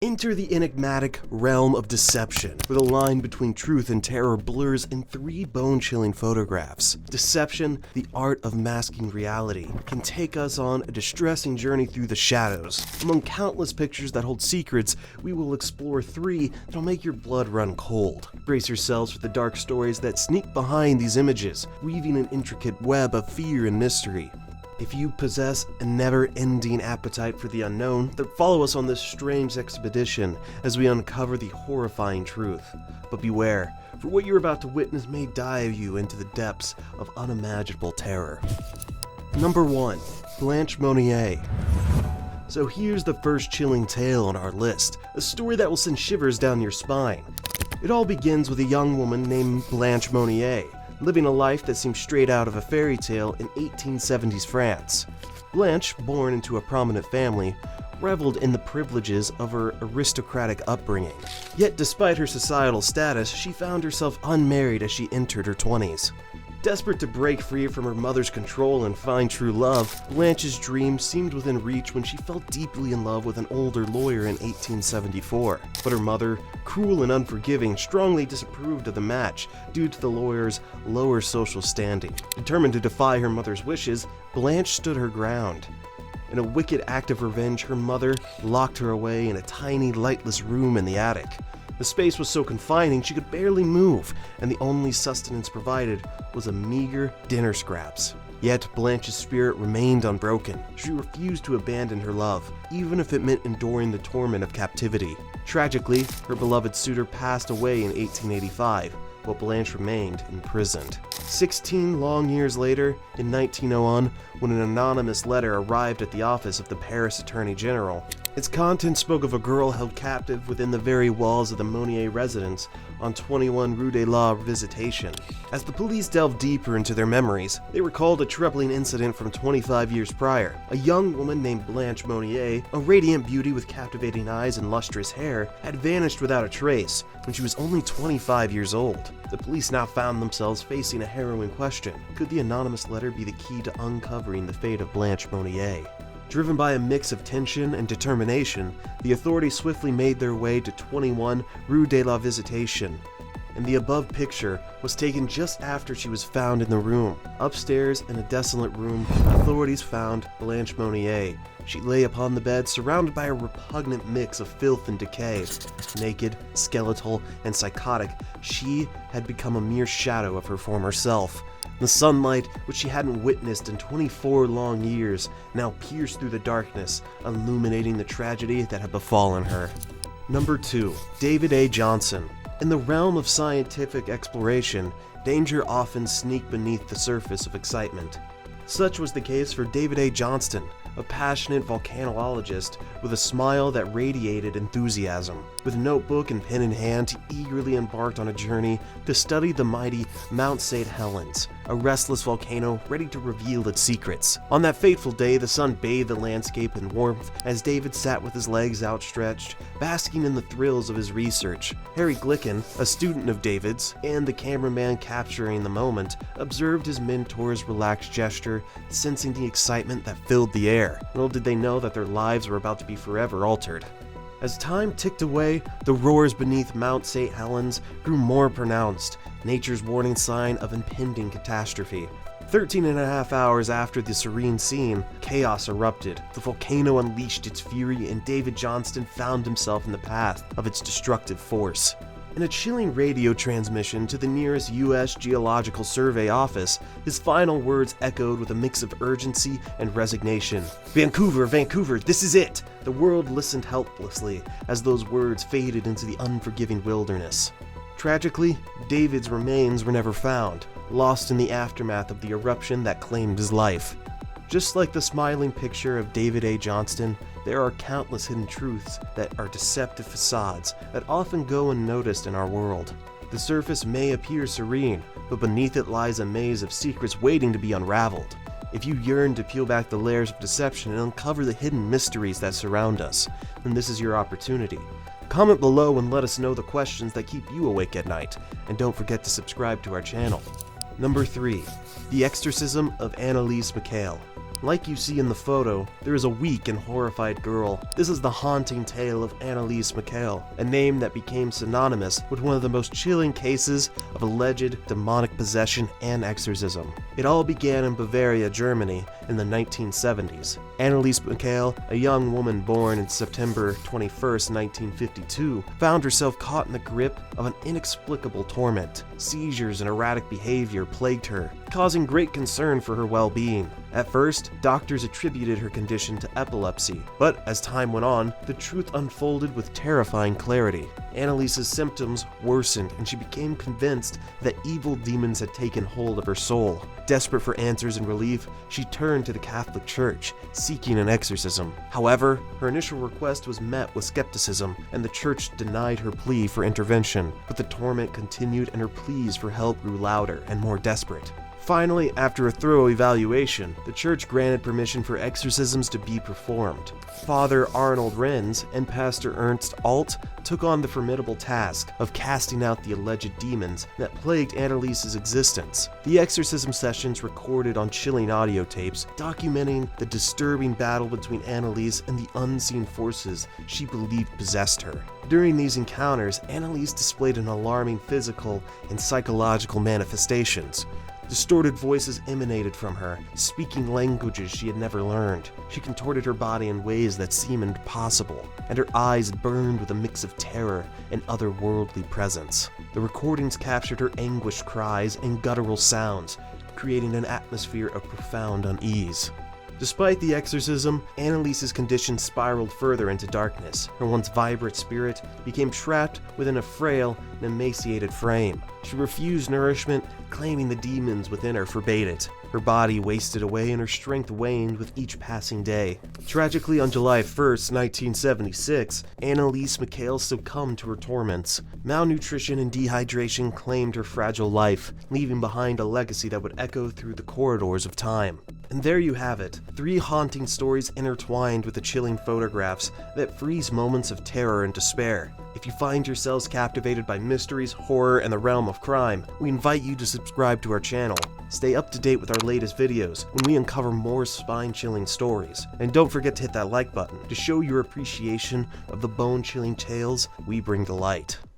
Enter the enigmatic realm of deception, where the line between truth and terror blurs in 3 bone-chilling photographs. Deception, the art of masking reality, can take us on a distressing journey through the shadows. Among countless pictures that hold secrets, we will explore 3 that'll make your blood run cold. Brace yourselves for the dark stories that sneak behind these images, weaving an intricate web of fear and mystery. If you possess a never-ending appetite for the unknown, then follow us on this strange expedition as we uncover the horrifying truth. But beware, for what you're about to witness may dive you into the depths of unimaginable terror. Number 1. Blanche Monnier. So here's the first chilling tale on our list, a story that will send shivers down your spine. It all begins with a young woman named Blanche Monnier, living a life that seemed straight out of a fairy tale in 1870s France. Blanche, born into a prominent family, reveled in the privileges of her aristocratic upbringing. Yet despite her societal status, she found herself unmarried as she entered her 20s. Desperate to break free from her mother's control and find true love, Blanche's dream seemed within reach when she fell deeply in love with an older lawyer in 1874. But her mother, cruel and unforgiving, strongly disapproved of the match due to the lawyer's lower social standing. Determined to defy her mother's wishes, Blanche stood her ground. In a wicked act of revenge, her mother locked her away in a tiny, lightless room in the attic. The space was so confining she could barely move, and the only sustenance provided was a meager dinner scraps. Yet Blanche's spirit remained unbroken. She refused to abandon her love, even if it meant enduring the torment of captivity. Tragically, her beloved suitor passed away in 1885, while Blanche remained imprisoned. 16 long years later, in 1901, when an anonymous letter arrived at the office of the Paris Attorney General, its contents spoke of a girl held captive within the very walls of the Monnier residence on 21 Rue de la Visitation. As the police delved deeper into their memories, they recalled a troubling incident from 25 years prior. A young woman named Blanche Monnier, a radiant beauty with captivating eyes and lustrous hair, had vanished without a trace when she was only 25 years old. The police now found themselves facing a harrowing question. Could the anonymous letter be the key to uncovering the fate of Blanche Monnier? Driven by a mix of tension and determination, the authorities swiftly made their way to 21 Rue de la Visitation, and the above picture was taken just after she was found in the room. Upstairs, in a desolate room, authorities found Blanche Monnier. She lay upon the bed, surrounded by a repugnant mix of filth and decay. Naked, skeletal, and psychotic, she had become a mere shadow of her former self. The sunlight, which she hadn't witnessed in 24 long years, now pierced through the darkness, illuminating the tragedy that had befallen her. Number 2. David Johnston. In the realm of scientific exploration, danger often sneaks beneath the surface of excitement. Such was the case for David Johnston, a passionate volcanologist with a smile that radiated enthusiasm. With notebook and pen in hand, he eagerly embarked on a journey to study the mighty Mount St. Helens, a restless volcano ready to reveal its secrets. On that fateful day, the sun bathed the landscape in warmth as David sat with his legs outstretched, basking in the thrills of his research. Harry Glicken, a student of David's, and the cameraman capturing the moment, observed his mentor's relaxed gesture, sensing the excitement that filled the air. Little did they know that their lives were about to be forever altered. As time ticked away, the roars beneath Mount St. Helens grew more pronounced, nature's warning sign of impending catastrophe. 13.5 hours after the serene scene, chaos erupted. The volcano unleashed its fury, and David Johnston found himself in the path of its destructive force. In a chilling radio transmission to the nearest U.S. Geological Survey office, his final words echoed with a mix of urgency and resignation. Vancouver, Vancouver, this is it! The world listened helplessly as those words faded into the unforgiving wilderness. Tragically, David's remains were never found, lost in the aftermath of the eruption that claimed his life. Just like the smiling picture of David Johnston, there are countless hidden truths that are deceptive facades that often go unnoticed in our world. The surface may appear serene, but beneath it lies a maze of secrets waiting to be unraveled. If you yearn to peel back the layers of deception and uncover the hidden mysteries that surround us, then this is your opportunity. Comment below and let us know the questions that keep you awake at night, and don't forget to subscribe to our channel. Number 3. The Exorcism of Anneliese. Like you see in the photo, there is a weak and horrified girl. This is the haunting tale of Anneliese Michael, a name that became synonymous with one of the most chilling cases of alleged demonic possession and exorcism. It all began in Bavaria, Germany in the 1970s. Anneliese Michael, a young woman born in September 21st, 1952, found herself caught in the grip of an inexplicable torment. Seizures and erratic behavior plagued her, causing great concern for her well-being. At first, doctors attributed her condition to epilepsy, but as time went on, the truth unfolded with terrifying clarity. Anneliese's symptoms worsened, and she became convinced that evil demons had taken hold of her soul. Desperate for answers and relief, she turned to the Catholic Church, seeking an exorcism. However, her initial request was met with skepticism, and the church denied her plea for intervention. But the torment continued, and her pleas for help grew louder and more desperate. Finally, after a thorough evaluation, the church granted permission for exorcisms to be performed. Father Arnold Renz and Pastor Ernst Alt took on the formidable task of casting out the alleged demons that plagued Anneliese's existence. The exorcism sessions recorded on chilling audio tapes, documenting the disturbing battle between Anneliese and the unseen forces she believed possessed her. During these encounters, Anneliese displayed an alarming physical and psychological manifestations. Distorted voices emanated from her, speaking languages she had never learned. She contorted her body in ways that seemed impossible, and her eyes burned with a mix of terror and otherworldly presence. The recordings captured her anguished cries and guttural sounds, creating an atmosphere of profound unease. Despite the exorcism, Anneliese's condition spiraled further into darkness. Her once vibrant spirit became trapped within a frail and emaciated frame. She refused nourishment, claiming the demons within her forbade it. Her body wasted away and her strength waned with each passing day. Tragically, on July 1st, 1976, Anneliese Michael succumbed to her torments. Malnutrition and dehydration claimed her fragile life, leaving behind a legacy that would echo through the corridors of time. And there you have it, 3 haunting stories intertwined with the chilling photographs that freeze moments of terror and despair. If you find yourselves captivated by mysteries, horror, and the realm of crime, we invite you to subscribe to our channel. Stay up to date with our latest videos when we uncover more spine-chilling stories. And don't forget to hit that like button to show your appreciation of the bone-chilling tales we bring to light.